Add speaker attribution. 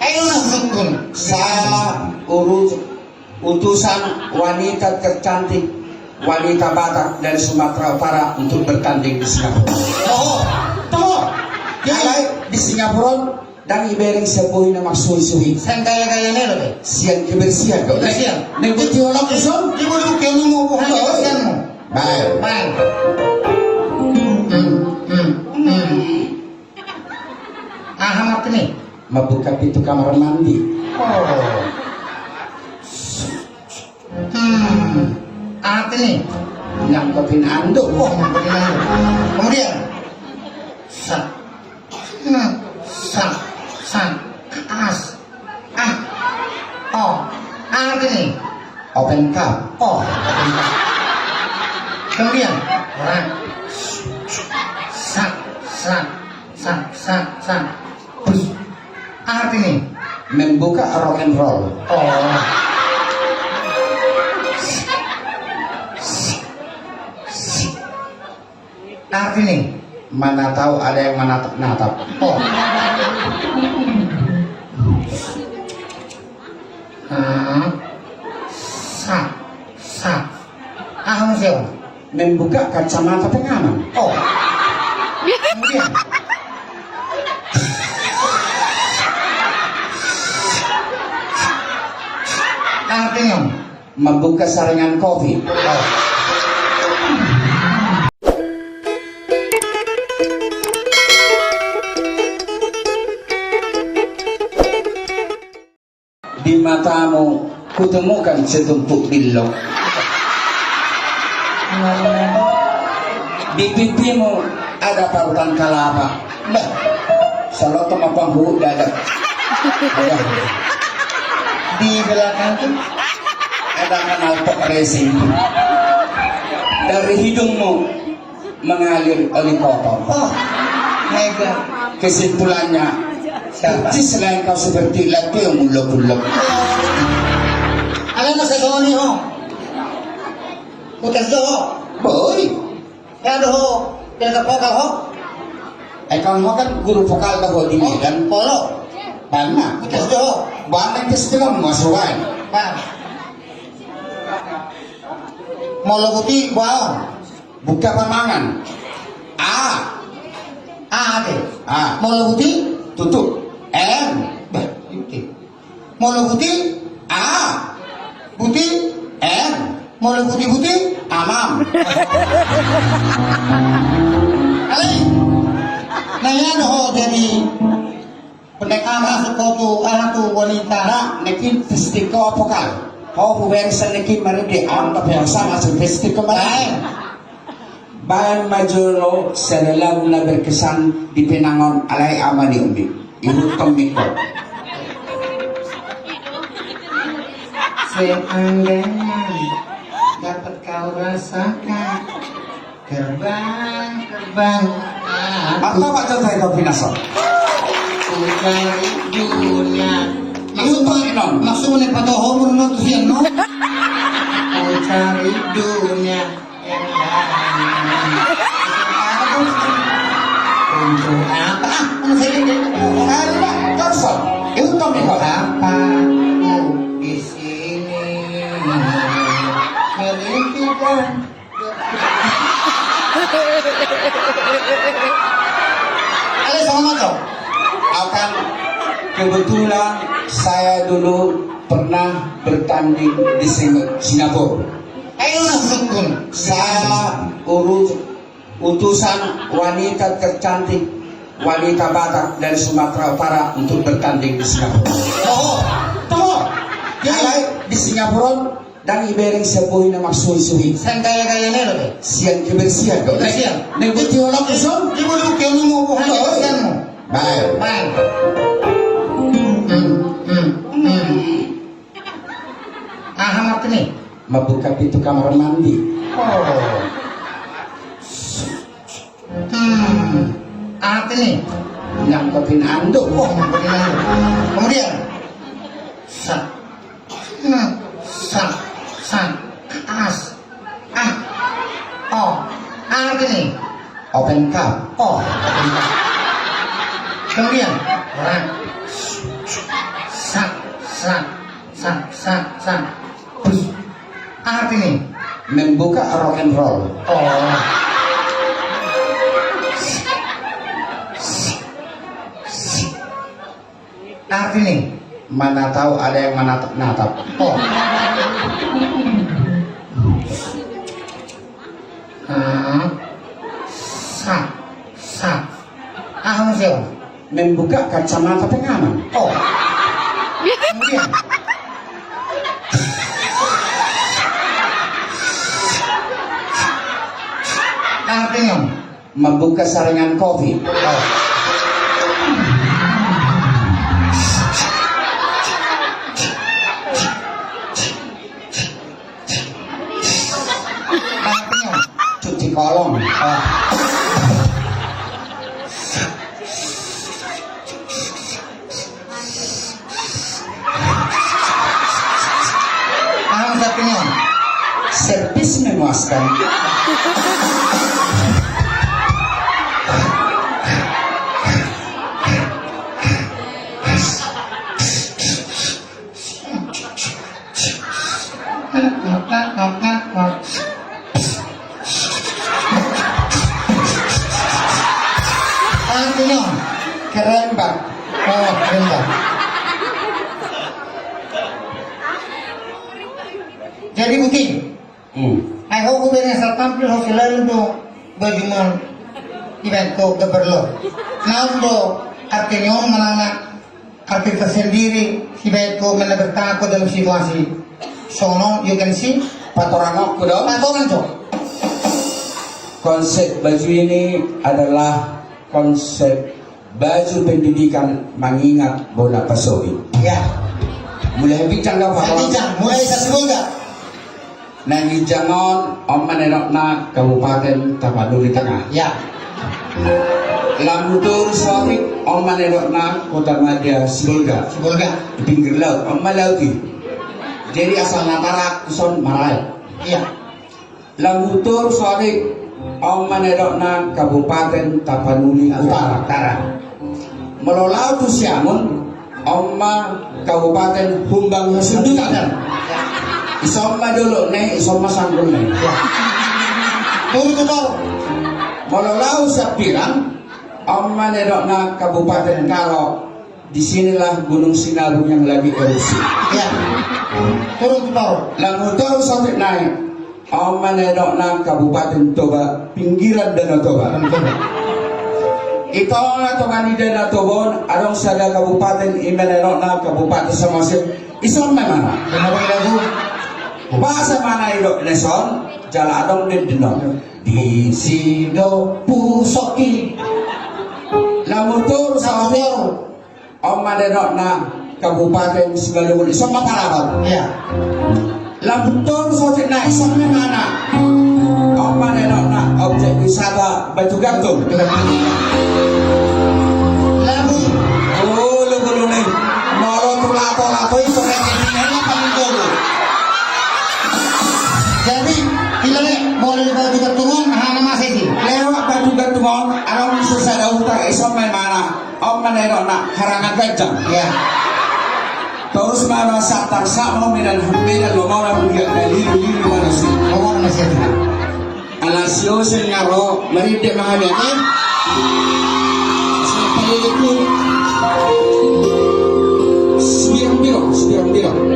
Speaker 1: Ayo sungguh.
Speaker 2: Saya utusan wanita tercantik, wanita Batak dari Sumatera Utara untuk bertanding di Singapura.
Speaker 1: Oh, tuh.
Speaker 2: Alay di Singapura dan ibering sebuah nama suwi-suwi.
Speaker 1: Sen gaya-gaya nih loh.
Speaker 2: Siang kebersihan dong.
Speaker 1: Kebersihan.
Speaker 2: Nengkuti orang kusum.
Speaker 1: Ibu lu kayak mau bukan kebersihanmu.
Speaker 2: Baik.
Speaker 1: Baik. Ahmad nih.
Speaker 2: Membuka pintu kamar mandi.
Speaker 1: Oh. Ahmad nih.
Speaker 2: Nyangkutin anduk.
Speaker 1: Oh, kemudian sak, sak, sak, as, oh, Ahmad nih.
Speaker 2: Open cup.
Speaker 1: Oh, kemudian sak, sak, sak, sak, sak, Ahmad ini.
Speaker 2: Membuka rock and roll.
Speaker 1: Oh. Arti
Speaker 2: Mana tahu ada yang menatap-natap.
Speaker 1: oh. Sak, sak. Siapa?
Speaker 2: Membuka kacamata pengaman.
Speaker 1: Oh. Kemudian. Artinya.
Speaker 2: Membuka saringan kopi.
Speaker 1: Oh.
Speaker 2: Di matamu kutemukan setumpuk bilog. Di pipimu ada parutan kelapa. Bah, selalu tempat huruf dadak.
Speaker 1: Di belakang itu
Speaker 2: Ada knalpot racing. Dari hidungmu mengalir oli kotor.
Speaker 1: oh, mega.
Speaker 2: Kesimpulannya,
Speaker 1: Siapa?
Speaker 2: selain kau seperti laki yang muluk-muluk.
Speaker 1: Alam mo sa gawin ho. Putas do ho.
Speaker 2: Boy,
Speaker 1: Kaya do ho. Kaya ka pokal ho.
Speaker 2: kau mau kan guru vokal kau di Medan.
Speaker 1: Polo.
Speaker 2: Mana?
Speaker 1: Putas do ho.
Speaker 2: Banyak istilah masukan.
Speaker 1: Pa. Molo kuti wow.
Speaker 2: Buka pamangan.
Speaker 1: Ate.
Speaker 2: A.
Speaker 1: Molo kuti.
Speaker 2: Tutup. M.
Speaker 1: Bah, kuti. Molo kuti.
Speaker 2: Buti. M.
Speaker 1: Molo kuti kuti.
Speaker 2: Amam.
Speaker 1: Alay. Ngayon ho jadi pendekama sekotu anak tu wanita.
Speaker 2: Nah, nekin festiko vokal. Kau buwersan nekin maridi antap yang sama festiko
Speaker 1: Baik.
Speaker 2: Bahan Majolo selalu na berkesan di Penangon alay ama ni Umi. Ibu Tomiko.
Speaker 1: Seandainya dapat kau rasakan terbang
Speaker 2: Apa Pak contoh kau pinasok?
Speaker 1: ku cari dunia
Speaker 2: Inon.
Speaker 1: maksudnya patoho mo no tuh no ku cari dunia yang lain untuk apa ano sa'yo
Speaker 2: Ano ba? Torson. Ibu Tomiko.
Speaker 1: apa di sini merintikan Alis sama to
Speaker 2: Akan kebetulan saya dulu pernah bertanding di Singapura.
Speaker 1: ayo sungguh
Speaker 2: Saya utusan wanita tercantik, wanita Batak dari Sumatera Utara untuk bertanding di Singapura.
Speaker 1: oh tuh
Speaker 2: Alay di Singapura dan ibering sebuah nama suwi-suwi.
Speaker 1: sen gaya-gaya nih loh
Speaker 2: Siang kebersihan dong.
Speaker 1: Kebersihan.
Speaker 2: Nengkuti orang kusum.
Speaker 1: ibu lu kayak mau bukan kebersihanmu.
Speaker 2: Baik.
Speaker 1: Baik. Ahmad nih.
Speaker 2: Membuka pintu kamar mandi.
Speaker 1: Oh. Ahmad nih.
Speaker 2: Nyangkutin anduk.
Speaker 1: Oh, kemudian sak, sak, sak, as, oh, Ahmad nih.
Speaker 2: Open cup.
Speaker 1: Oh. Kemudian sa. Terus artinya
Speaker 2: Membuka rock and roll.
Speaker 1: oh artinya
Speaker 2: Mana tahu ada yang menatap-natap.
Speaker 1: oh sa apa sih
Speaker 2: Membuka kacamata pengaman.
Speaker 1: oh kemudian artinya
Speaker 2: Membuka saringan kopi.
Speaker 1: oh artinya
Speaker 2: Cuci kolong.
Speaker 1: oh apa artinya
Speaker 2: Servis memuaskan.
Speaker 1: artinya
Speaker 2: Keren bang.
Speaker 1: oh rendah jadi begini I hope we will tampil hospital do bagaimana event ko gaberlo now do artinya manana arti tersendiri event ko menabrak ko dalam situasi sono you can see
Speaker 2: Patorangok ko daw.
Speaker 1: patoran to
Speaker 2: Konsep baju ini adalah konsep baju pendidikan mengingat Bona Pasowi.
Speaker 1: ya
Speaker 2: Mulai bincang daw
Speaker 1: Satijang mulai sa segunda
Speaker 2: Nangijangon Om Manenok na Kabupaten Tapanuli Tengah.
Speaker 1: ya
Speaker 2: Lamdur Sorik Om Manenok na Kota Madya Sigolga.
Speaker 1: sebulga
Speaker 2: Di pinggir laut, Om Malauti. Jadi asal Natara Kuson Maray.
Speaker 1: ya
Speaker 2: Lamdur Sorik Om Manenok na Kabupaten Tapanuli Utara. Melolau tu siamun Oma Kabupaten Humbang Hasundukan. Isomma dulu nih, isomma sanggul nih.
Speaker 1: turu to
Speaker 2: Melolau Sapiran Oma Nedokna Kabupaten Karo. Disinilah Gunung Sinabung yang lagi erupsi.
Speaker 1: ya turu to
Speaker 2: Langutor sampai naik Oma Nedokna Kabupaten Toba, pinggiran Danau Toba. Ito nga tungan ni Danau Toba, adong sada Kabupaten Imenenokna Kabupaten Samosin. Isong mana?
Speaker 1: kenapa lagu
Speaker 2: Bahasa mana itu leson? Jala adong din dinon. Di sido pusoki. Lamutur sa hotel. Om madenok na Kabupaten Simalungun. Isang maparabat.
Speaker 1: ya
Speaker 2: Lamutur sa hotel na isang mana. Om madenok na objek wisata Batu Gantung.
Speaker 1: lagu
Speaker 2: Oh, lu nih. Moro tulato-lato itu rekeningnya paminggogo.
Speaker 1: jadi ilale boleh bagi turun hana masih di
Speaker 2: Lewat Batu Gantung, arong susah utang isang may mana. Om madenok na harangan gajang.
Speaker 1: ya
Speaker 2: Terus mana satar sama minan hambinan lumana mulia liru manusia.
Speaker 1: ngomong masih di
Speaker 2: Alasio sengaro maride mahamiyati. Siapa itu? Sebiang biro.